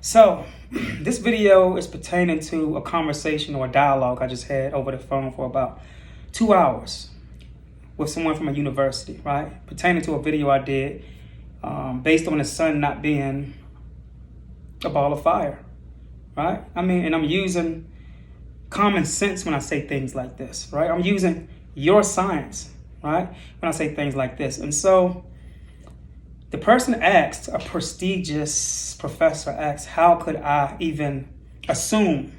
So, this video is pertaining to a conversation or a dialogue I just had over the phone for about 2 hours with someone from a university, right? Pertaining to a video I did based on the sun not being a ball of fire, right? And I'm using common sense when I say things like this, right? I'm using your science, right? When I say things like this. And so, the person asked, a prestigious professor asked, how could I even assume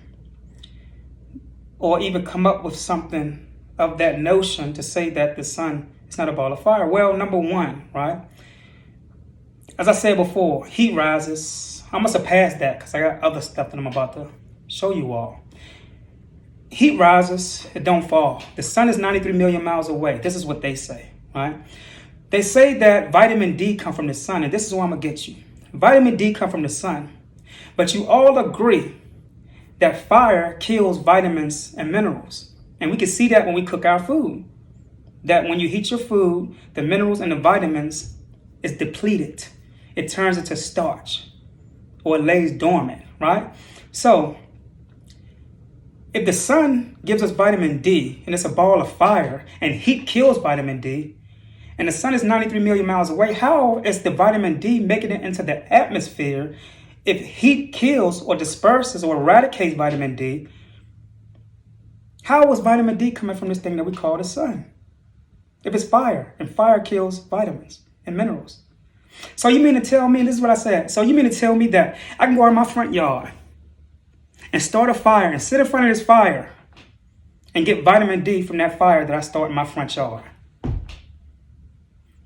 or even come up with something of that notion to say that the sun is not a ball of fire? Well, number one, right? As I said before, heat rises. I must have passed that because I got other stuff that I'm about to show you all. Heat rises, it don't fall. The sun is 93 million miles away. This is what they say, right? They say that vitamin D come from the sun, and this is where I'm going to get you. Vitamin D come from the sun, but you all agree that fire kills vitamins and minerals. And we can see that when we cook our food, that when you heat your food, the minerals and the vitamins is depleted. It turns into starch or it lays dormant, right? So if the sun gives us vitamin D and it's a ball of fire and heat kills vitamin D, and the sun is 93 million miles away, how is the vitamin D making it into the atmosphere if heat kills or disperses or eradicates vitamin D? How was vitamin D coming from this thing that we call the sun? If it's fire, and fire kills vitamins and minerals. So you mean to tell me, this is what I said, so you mean to tell me that I can go out in my front yard and start a fire and sit in front of this fire and get vitamin D from that fire that I start in my front yard?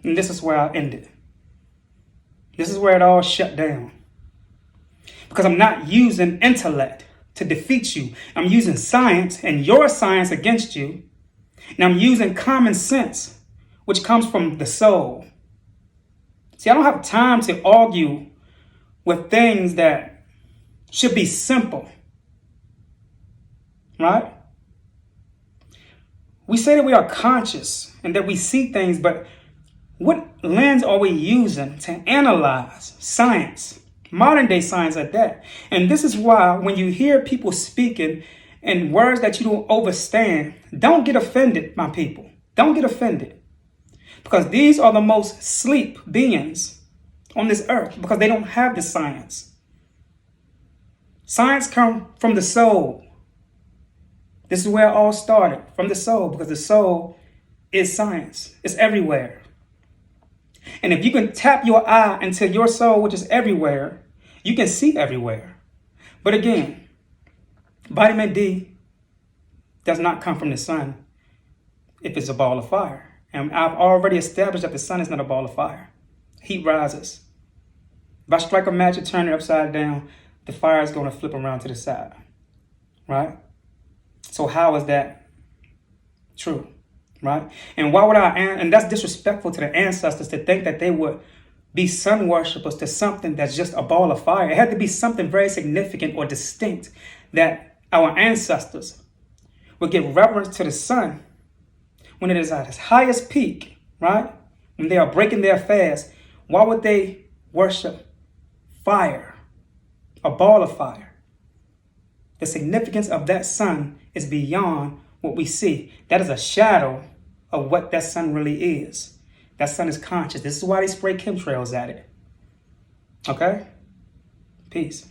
And this is where I ended. This is where it all shut down. Because I'm not using intellect to defeat you. I'm using science and your science against you. And I'm using common sense, which comes from the soul. See, I don't have time to argue with things that should be simple. Right? We say that we are conscious and that we see things, but what lens are we using to analyze science, modern day science at that? And this is why when you hear people speaking in words that you don't understand, don't get offended, my people. Don't get offended. Because these are the most sleep beings on this earth because they don't have the science. Science comes from the soul. This is where it all started, from the soul, because the soul is science. It's everywhere. And if you can tap your eye into your soul, which is everywhere, you can see everywhere. But again, vitamin D does not come from the sun if it's a ball of fire. And I've already established that the sun is not a ball of fire. Heat rises. If I strike a match and turn it upside down, the fire is going to flip around to the side. Right? So how is that true? Right? And why would and that's disrespectful to the ancestors to think that they would be sun worshipers to something that's just a ball of fire. It had to be something very significant or distinct that our ancestors would give reverence to the sun when it is at its highest peak, right? When they are breaking their fast, why would they worship fire, a ball of fire? The significance of that sun is beyond what we see. That is a shadow of what that sun really is. That sun is conscious. This is why they spray chemtrails at it. Okay? Peace.